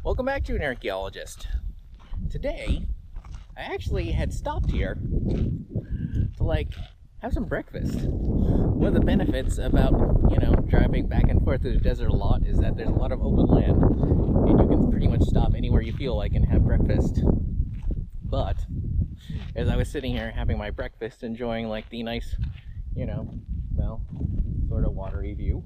Welcome back to an archaeologist. Today, I actually had stopped here to have some breakfast. One of the benefits about, driving back and forth through the desert a lot is that there's a lot of open land and you can pretty much stop anywhere you feel like and have breakfast. But as I was sitting here having my breakfast, enjoying the nice, sort of watery view,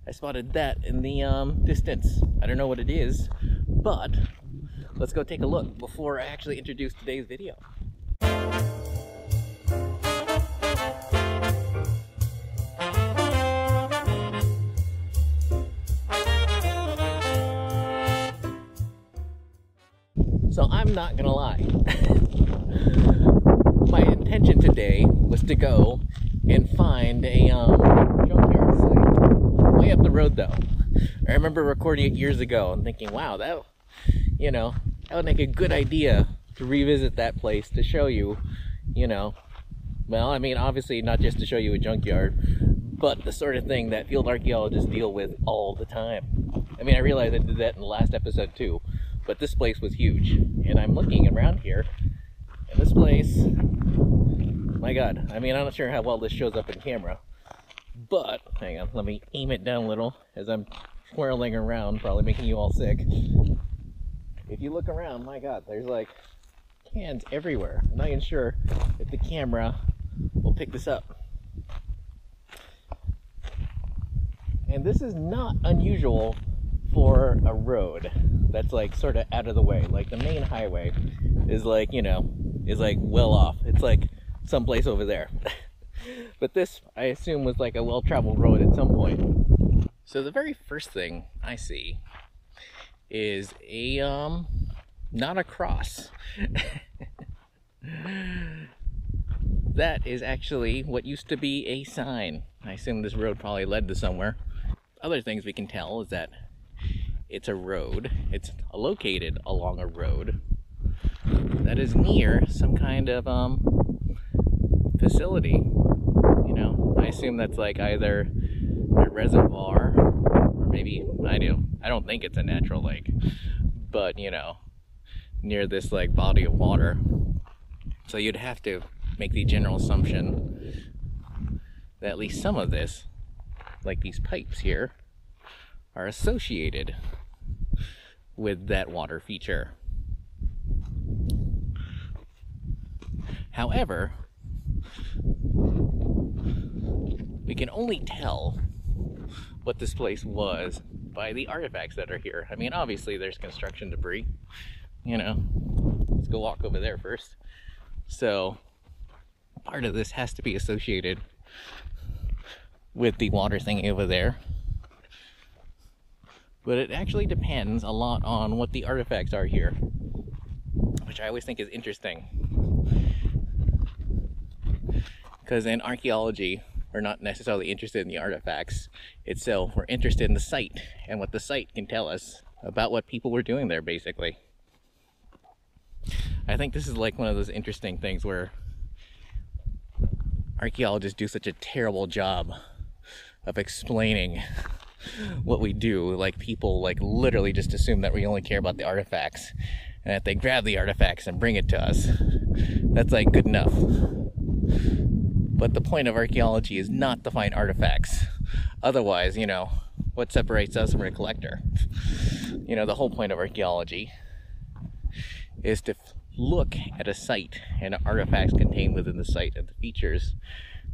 I spotted that in the distance. I don't know what it is, but let's go take a look before I actually introduce today's video. So I'm not gonna lie. My intention today was to go and find a junkyard site way up the road though. I remember recording it years ago and thinking, wow, that would make a good idea to revisit that place to show you, obviously not just to show you a junkyard, but the sort of thing that field archaeologists deal with all the time. I realized I did that in the last episode too, but this place was huge. And I'm looking around here, and this place, my God, I'm not sure how well this shows up in camera, but hang on, let me aim it down a little as I'm swirling around, probably making you all sick. If you look around, my God, there's cans everywhere. I'm not even sure if the camera will pick this up. And this is not unusual for a road that's sort of out of the way. The main highway is well off. It's someplace over there. But this, I assume, was a well-traveled road at some point. So the very first thing I see is a not a cross. That is actually what used to be a sign. I assume this road probably led to somewhere. Other things we can tell is that it's a road. It's located along a road that is near some kind of facility. I assume that's either a reservoir or maybe I don't think it's a natural lake, but near this body of water. So you'd have to make the general assumption that at least some of this, these pipes here, are associated with that water feature. However, we can only tell what this place was by the artifacts that are here. Obviously there's construction debris. Let's go walk over there first. So part of this has to be associated with the water thing over there. But it actually depends a lot on what the artifacts are here, which I always think is interesting. Because in archaeology, we're not necessarily interested in the artifacts itself. We're interested in the site and what the site can tell us about what people were doing there, basically. I think this is one of those interesting things where archaeologists do such a terrible job of explaining what we do. People literally just assume that we only care about the artifacts, and that they grab the artifacts and bring it to us. That's good enough. But the point of archaeology is not to find artifacts. Otherwise, what separates us from a collector? The whole point of archaeology is to look at a site and the artifacts contained within the site and the features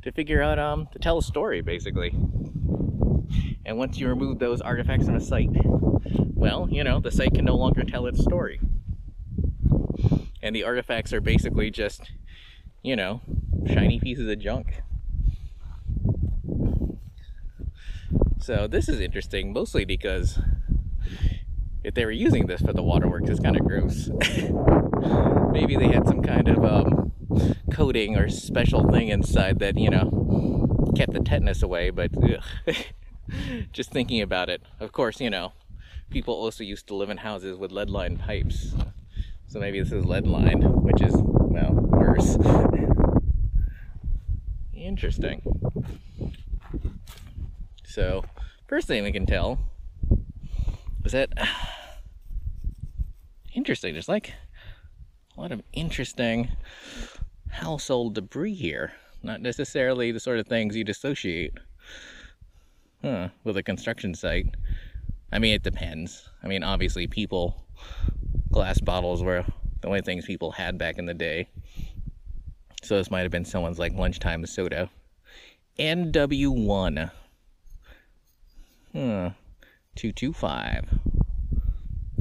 to figure out, to tell a story, basically. And once you remove those artifacts from a site, well, the site can no longer tell its story. And the artifacts are basically just, shiny pieces of junk. So this is interesting, mostly because if they were using this for the waterworks, it's kind of gross. Maybe they had some kind of coating or special thing inside that, kept the tetanus away, but just thinking about it. Of course, people also used to live in houses with lead-lined pipes. So maybe this is lead-lined, which is, well, worse. Interesting. So First thing we can tell is that interesting. There's like a lot of interesting household debris here. Not necessarily the sort of things you'd associate with a construction site. I mean, it depends. I mean, obviously glass bottles were the only things people had back in the day. So this might have been someone's like lunchtime soda. NW1. 225.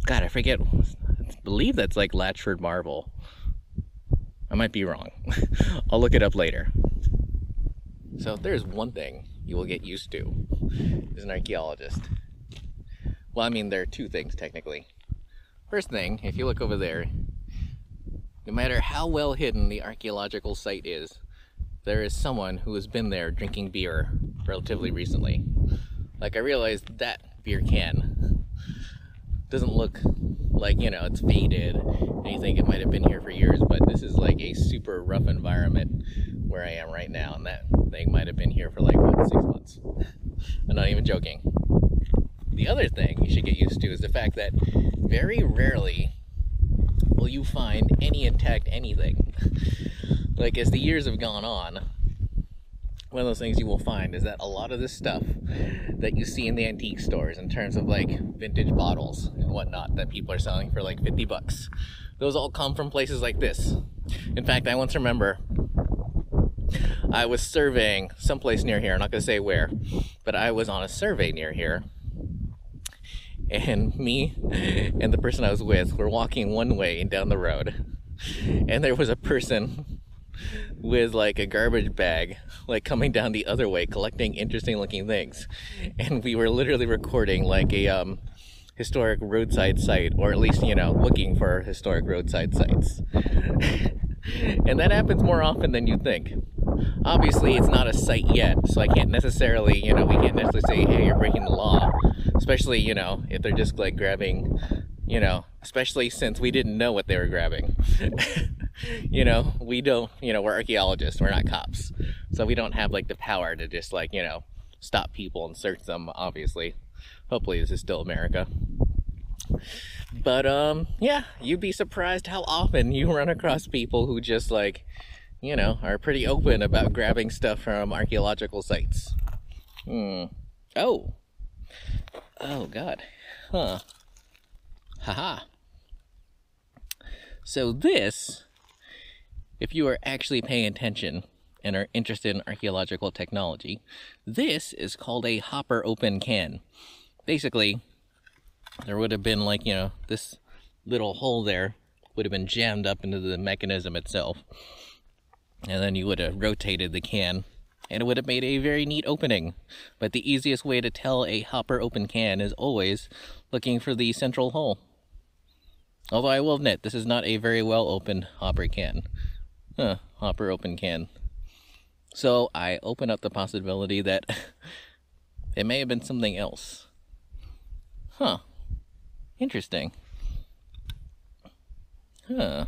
God, I forget. I believe that's like Latchford marble. I might be wrong. I'll look it up later. So if there's one thing you will get used to as an archaeologist. Well, I mean, there are two things technically. First thing, if you look over there, no matter how well hidden the archaeological site is, there is someone who has been there drinking beer relatively recently. Like, I realized that beer can doesn't look like, you know, it's faded and you think it might have been here for years, but this is like a super rough environment where I am right now, and that thing might have been here for like, what, 6 months. I'm not even joking. The other thing you should get used to is the fact that very rarely will you find any intact anything. Like, as the years have gone on, one of those things you will find is that a lot of this stuff that you see in the antique stores in terms of like vintage bottles and whatnot that people are selling for like 50 bucks, those all come from places like this. In fact, I once remember I was surveying someplace near here. I'm not going to say where, but I was on a survey near here. And me and the person I was with were walking one way down the road. And there was a person with like a garbage bag, like coming down the other way, collecting interesting looking things. And we were literally recording like a historic roadside site, or at least, you know, looking for historic roadside sites. And that happens more often than you think. Obviously, it's not a site yet, so I can't necessarily, you know, we can't necessarily say, hey, you're breaking the law. Especially, you know, if they're just like grabbing, you know, especially since we didn't know what they were grabbing. You know, we don't, you know, we're archaeologists, we're not cops. So we don't have like the power to just like, you know, stop people and search them, obviously. Hopefully this is still America. But, yeah, you'd be surprised how often you run across people who just like, you know, are pretty open about grabbing stuff from archaeological sites. Oh, God. Huh. Haha. So this, if you are actually paying attention and are interested in archaeological technology, this is called a hopper open can. Basically, there would have been like, you know, this little hole there would have been jammed up into the mechanism itself. And then you would have rotated the can, and it would have made a very neat opening. But the easiest way to tell a hopper open can is always looking for the central hole. Although I will admit, this is not a very well opened hopper can. Hopper open can. So I open up the possibility that it may have been something else. Huh. Interesting. Huh.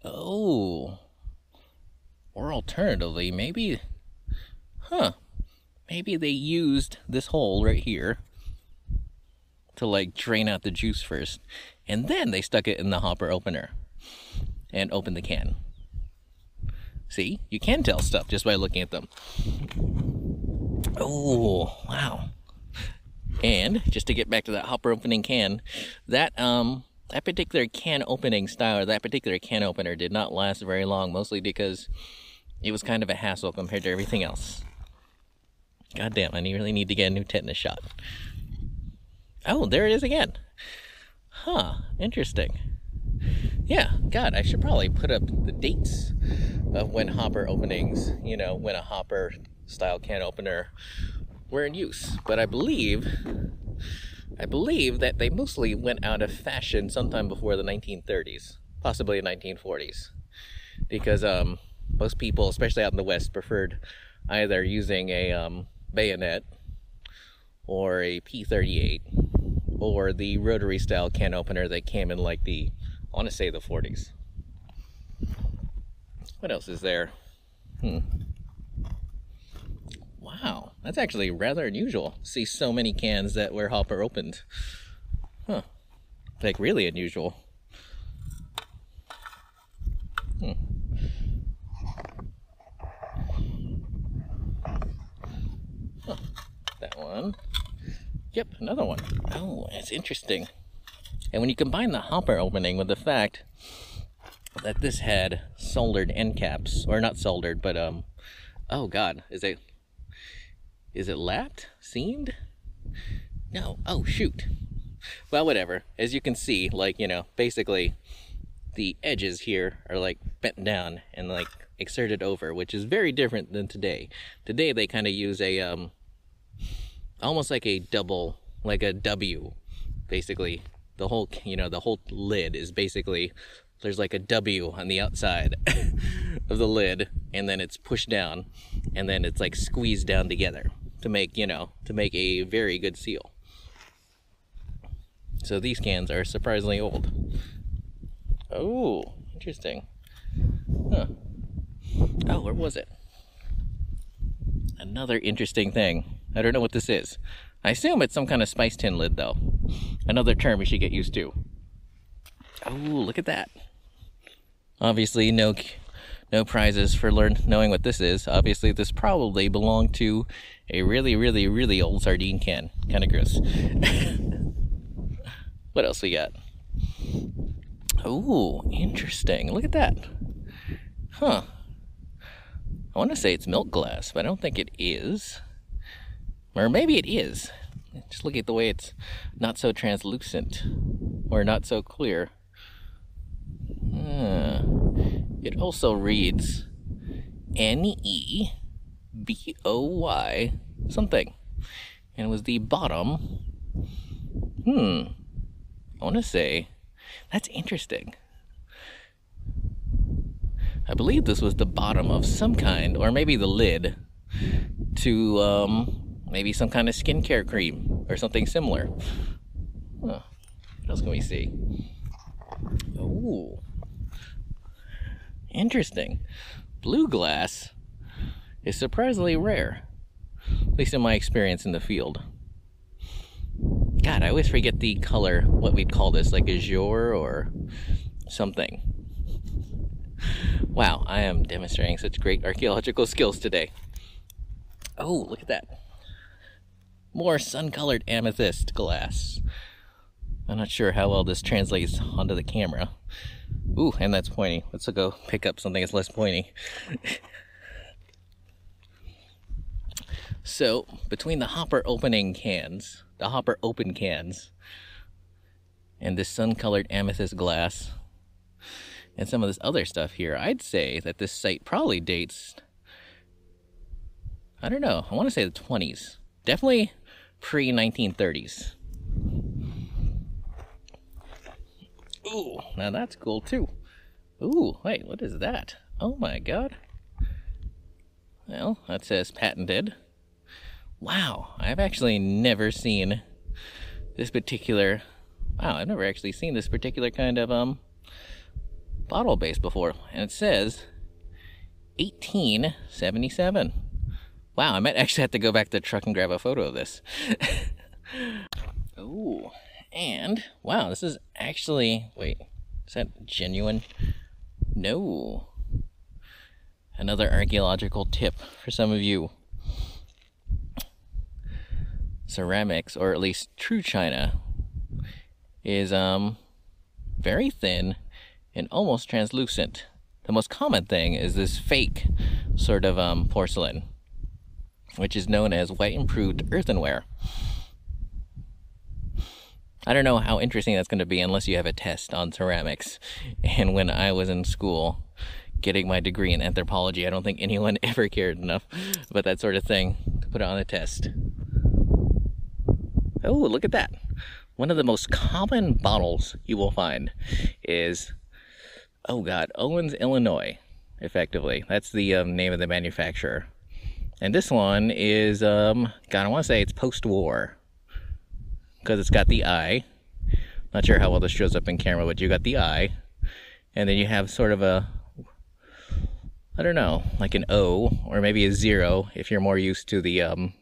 Oh. Or alternatively, maybe, maybe they used this hole right here to like drain out the juice first, and then they stuck it in the hopper opener and opened the can. See, you can tell stuff just by looking at them. Oh, wow. And just to get back to that hopper opening can, that particular can opening style, or that particular can opener did not last very long, mostly because it was kind of a hassle compared to everything else. God damn, I really need to get a new tetanus shot. Oh, there it is again. Huh, interesting. Yeah, God, I should probably put up the dates of when hopper openings, you know, when a hopper style can opener were in use. But I believe that they mostly went out of fashion sometime before the 1930s, possibly the 1940s. Because most people, especially out in the West, preferred either using a bayonet or a P38 or the rotary style can opener that came in like the, I want to say the 40s. What else is there? Wow, Wow, that's actually rather unusual. See so many cans that were hopper opened. Huh. Like really unusual. Hmm. Huh. That one. Yep, another one. Oh, that's interesting. And when you combine the hopper opening with the fact that this had soldered end caps, or not soldered, but oh god, is it lapped? Seamed? No. Oh shoot. Well, whatever. As you can see, like, you know, basically the edges here are like bent down and like exerted over, which is very different than today. Today they kind of use a almost like a double, like a W, basically. The whole, you know, the whole lid is basically, there's like a W on the outside of the lid, and then it's pushed down, and then it's like squeezed down together to make, you know, to make a very good seal. So these cans are surprisingly old. Oh, interesting. Huh. Oh, where was it? Another interesting thing. I don't know what this is. I assume it's some kind of spice tin lid, though. Another term you should get used to. Oh, look at that. Obviously, no prizes for knowing what this is. Obviously, this probably belonged to a really, really, really old sardine can. Kind of gross. What else we got? Oh, interesting. Look at that. Huh. I want to say it's milk glass, but I don't think it is. Or maybe it is. Just look at the way it's not so translucent. Or not so clear. It also reads Neboy something. And it was the bottom. I want to say, that's interesting. I believe this was the bottom of some kind, or maybe the lid, to maybe some kind of skincare cream, or something similar. Huh. What else can we see? Oh, interesting. Blue glass is surprisingly rare, at least in my experience in the field. God, I always forget the color, what we'd call this, like azure or something. Wow, I am demonstrating such great archaeological skills today. Oh, look at that. More sun-colored amethyst glass. I'm not sure how well this translates onto the camera. Ooh, and that's pointy. Let's go pick up something that's less pointy. So, between the hopper open cans, and this sun-colored amethyst glass, and some of this other stuff here, I'd say that this site probably dates, I don't know, I want to say the 20s. Definitely pre-1930s. Ooh, now that's cool too. Ooh, wait, what is that? Oh my god. Well, that says patented. Wow, I've actually never seen this particular... Wow, I've never actually seen this particular kind of, bottle base before. And it says 1877. Wow, I might actually have to go back to the truck and grab a photo of this. Ooh, and wow, this is actually, wait, is that genuine? No. Another archaeological tip for some of you. Ceramics, or at least true china, is very thin and almost translucent. The most common thing is this fake sort of porcelain, which is known as white improved earthenware. I don't know how interesting that's going to be unless you have a test on ceramics. And when I was in school getting my degree in anthropology, I don't think anyone ever cared enough about that sort of thing to put it on a test. Oh, look at that. One of the most common bottles you will find is, oh god, Owens, Illinois, effectively. That's the name of the manufacturer. And this one is, God, I want to say it's post-war, because it's got the eye. Not sure how well this shows up in camera, but you got the eye. And then you have sort of a, I don't know, like an O or maybe a 0 if you're more used to the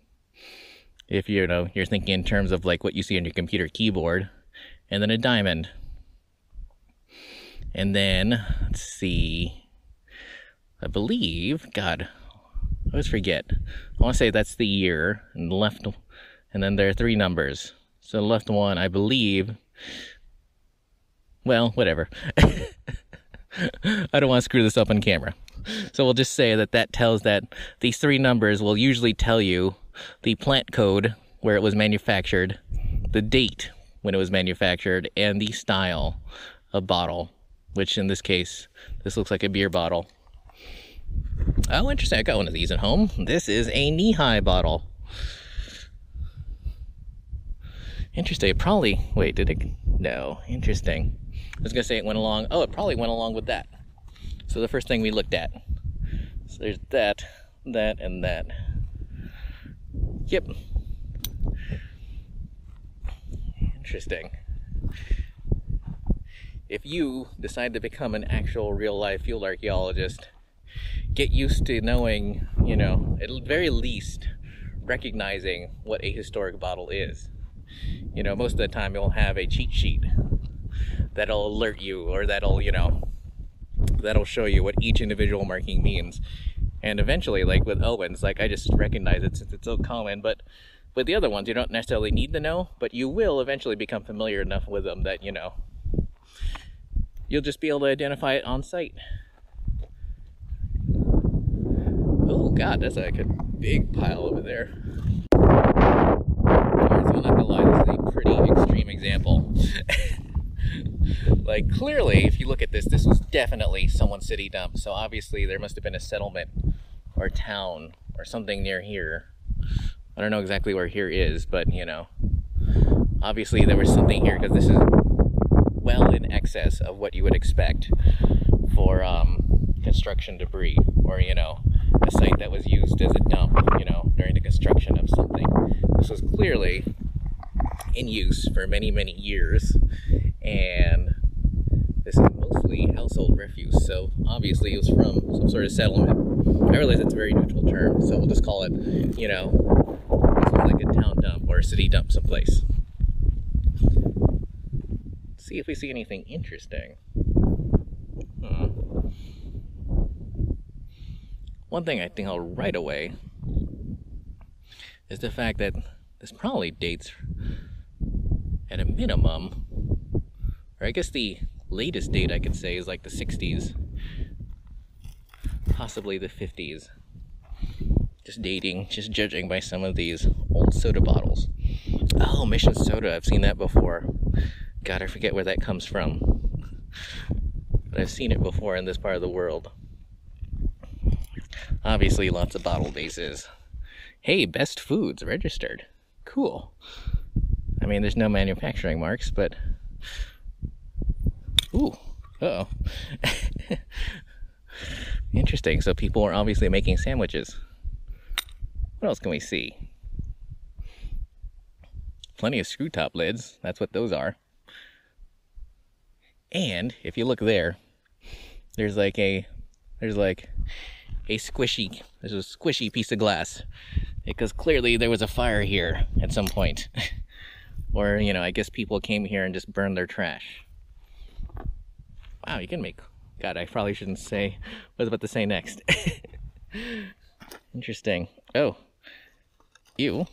if you know you're thinking in terms of like what you see on your computer keyboard, and then a diamond. And then let's see, I believe, God, I always forget. I want to say that's the year, and the left, and then there are 3 numbers. So the left one, I believe, well, whatever. I don't want to screw this up on camera. So we'll just say that that tells that these 3 numbers will usually tell you the plant code where it was manufactured, the date when it was manufactured, and the style of bottle, which in this case, this looks like a beer bottle. Oh, interesting. I got one of these at home. This is a knee-high bottle. Interesting. It probably, wait, did it? No. Interesting. I was going to say it went along. Oh, it probably went along with that. So the first thing we looked at. So there's that, that, and that. Yep. Interesting. If you decide to become an actual real-life field archaeologist, get used to knowing, you know, at the very least, recognizing what a historic bottle is. You know, most of the time you'll have a cheat sheet that'll alert you, or that'll, you know, that'll show you what each individual marking means. And eventually, like with Owens, like I just recognize it since it's so common, but with the other ones, you don't necessarily need to know, but you will eventually become familiar enough with them that, you know, you'll just be able to identify it on site. Oh God, that's like a big pile over there. I'm not gonna lie, this is a pretty extreme example. Like clearly, if you look at this, this was definitely someone's city dump. So obviously there must have been a settlement or town or something near here. I don't know exactly where here is, but you know, obviously there was something here, because this is well in excess of what you would expect for construction debris, or you know, a site that was used as a dump, you know, during the construction of something. This was clearly in use for many, many years, and this is mostly household refuse, so obviously it was from some sort of settlement. I realize it's a very neutral term, so we'll just call it, you know, this was like a town dump or a city dump someplace. Let's see if we see anything interesting. One thing I think I'll right away is the fact that this probably dates at a minimum, or I guess the latest date I could say is like the 60s, possibly the 50s. Just dating, just judging by some of these old soda bottles. Oh, Mission Soda, I've seen that before. God, I forget where that comes from. But I've seen it before in this part of the world. Obviously, lots of bottle bases. Hey, Best Foods registered. Cool. I mean, there's no manufacturing marks, but... Ooh. Uh-oh. Interesting. So people are obviously making sandwiches. What else can we see? Plenty of screw top lids. That's what those are. And if you look there, there's a squishy piece of glass, because clearly there was a fire here at some point. Or, you know, I guess people came here and just burned their trash. Wow, you can make... God, I probably shouldn't say what I was about to say next. Interesting. Oh. Ew.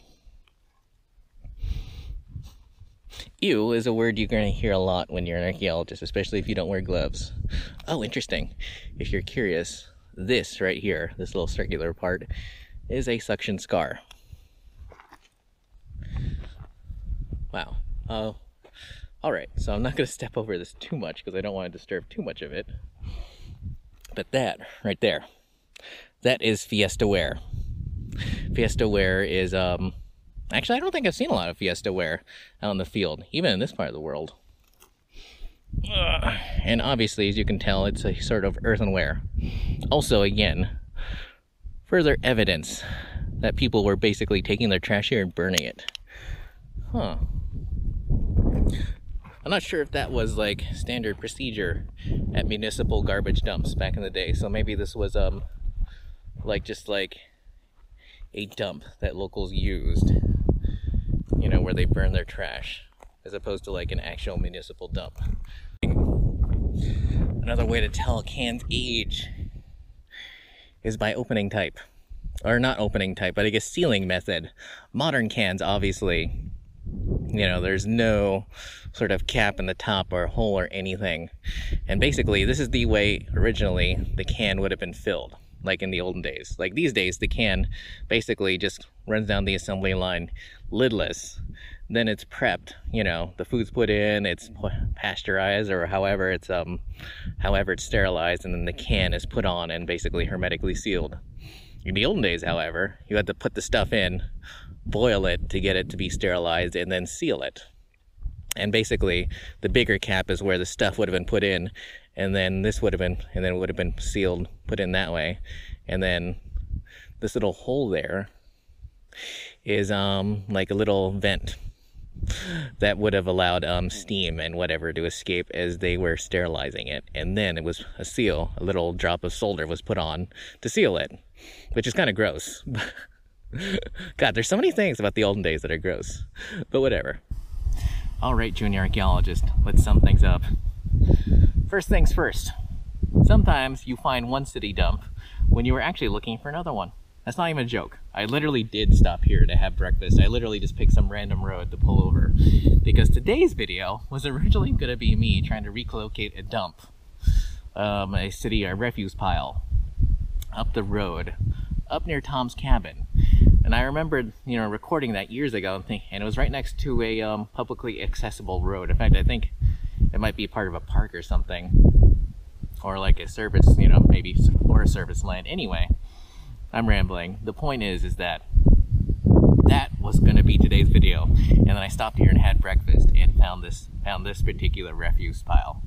Ew is a word you're going to hear a lot when you're an archaeologist, especially if you don't wear gloves. Oh, interesting. If you're curious, this right here, this little circular part, is a suction scar. Wow. Alright, so I'm not going to step over this too much because I don't want to disturb too much of it. But that, right there, that is Fiestaware. Fiestaware is, actually I don't think I've seen a lot of Fiestaware out in the field, even in this part of the world. And obviously, as you can tell, it's a sort of earthenware. Also, again, further evidence that people were basically taking their trash here and burning it. Huh. I'm not sure if that was like standard procedure at municipal garbage dumps back in the day, so maybe this was like just like a dump that locals used, you know, where they burn their trash, as opposed to like an actual municipal dump. Another way to tell a can's age is by opening type. Or not opening type, but I guess sealing method. Modern cans, obviously, you know, there's no sort of cap in the top or hole or anything. And basically, this is the way originally the can would have been filled, like in the olden days. Like these days, the can basically just runs down the assembly line lidless. Then it's prepped, you know, the food's put in, it's pasteurized, or however it's sterilized, and then the can is put on and basically hermetically sealed. In the olden days, however, you had to put the stuff in, boil it to get it to be sterilized, and then seal it. And basically, the bigger cap is where the stuff would have been put in, and then this would have been, and then it would have been sealed, put in that way. And then this little hole there is like a little vent that would have allowed steam and whatever to escape as they were sterilizing it. And then it was a seal, a little drop of solder was put on to seal it, which is kind of gross. God, there's so many things about the olden days that are gross, but whatever. All right, junior archaeologist, let's sum things up. First things first, sometimes you find one city dump when you were actually looking for another one. That's not even a joke. I literally did stop here to have breakfast. I literally just picked some random road to pull over, because today's video was originally going to be me trying to relocate a dump, a city, a refuse pile, up the road, up near Tom's cabin. And I remembered, you know, recording that years ago, and it was right next to a publicly accessible road. In fact, I think it might be part of a park or something, or like a service, you know, maybe Forest Service land. Anyway, I'm rambling. The point is that was going to be today's video, and then I stopped here and had breakfast and found this particular refuse pile,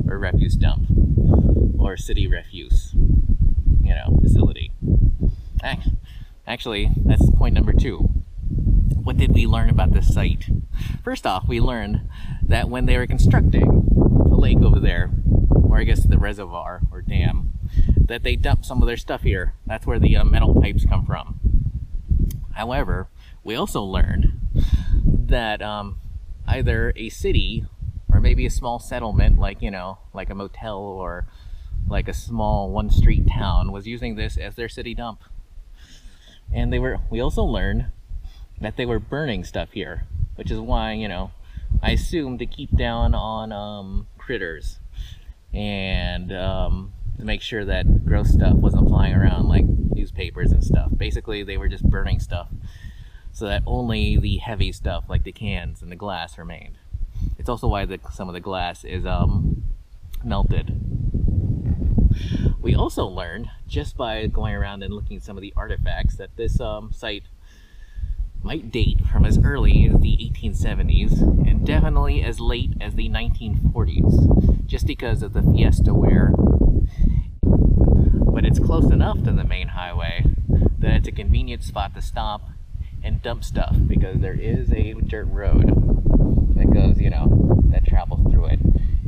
or refuse dump, or city refuse, you know, facility. Actually, that's point number 2. What did we learn about this site? First off, we learned that when they were constructing the lake over there, or I guess the reservoir or dam, that they dumped some of their stuff here. That's where the metal pipes come from. However, we also learned that either a city or maybe a small settlement, like, you know, like a motel or like a small one-street town, was using this as their city dump. And we also learned that they were burning stuff here, which is why, you know, I assume to keep down on critters and to make sure that gross stuff wasn't flying around like newspapers and stuff. Basically, they were just burning stuff so that only the heavy stuff like the cans and the glass remained. It's also why some of the glass is melted. We also learned, just by going around and looking at some of the artifacts, that this site might date from as early as the 1870s and definitely as late as the 1940s, just because of the Fiestaware. But it's close enough to the main highway that it's a convenient spot to stop and dump stuff, because there is a dirt road that goes, you know, that travels through it.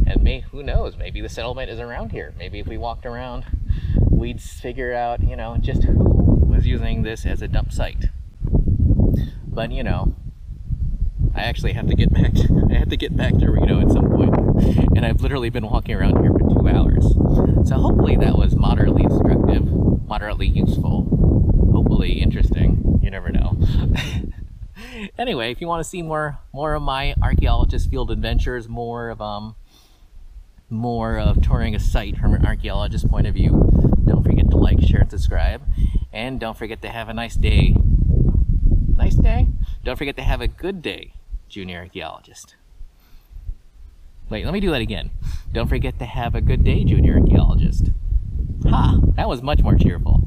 And who knows, maybe the settlement is around here. Maybe if we walked around, we'd figure out, you know, just who was using this as a dump site. But, you know, I actually have to get back to Reno at some point, and I've literally been walking around here for 2 hours. So hopefully that was moderately instructive, moderately useful, hopefully interesting. You never know. Anyway, if you want to see more of my archaeologist field adventures, more of touring a site from an archaeologist point of view, don't forget to like, share, and subscribe. And don't forget to have a nice day. Nice day? Don't forget to have a good day, junior archaeologist. Wait, let me do that again. Don't forget to have a good day, junior archaeologist. Ha! That was much more cheerful.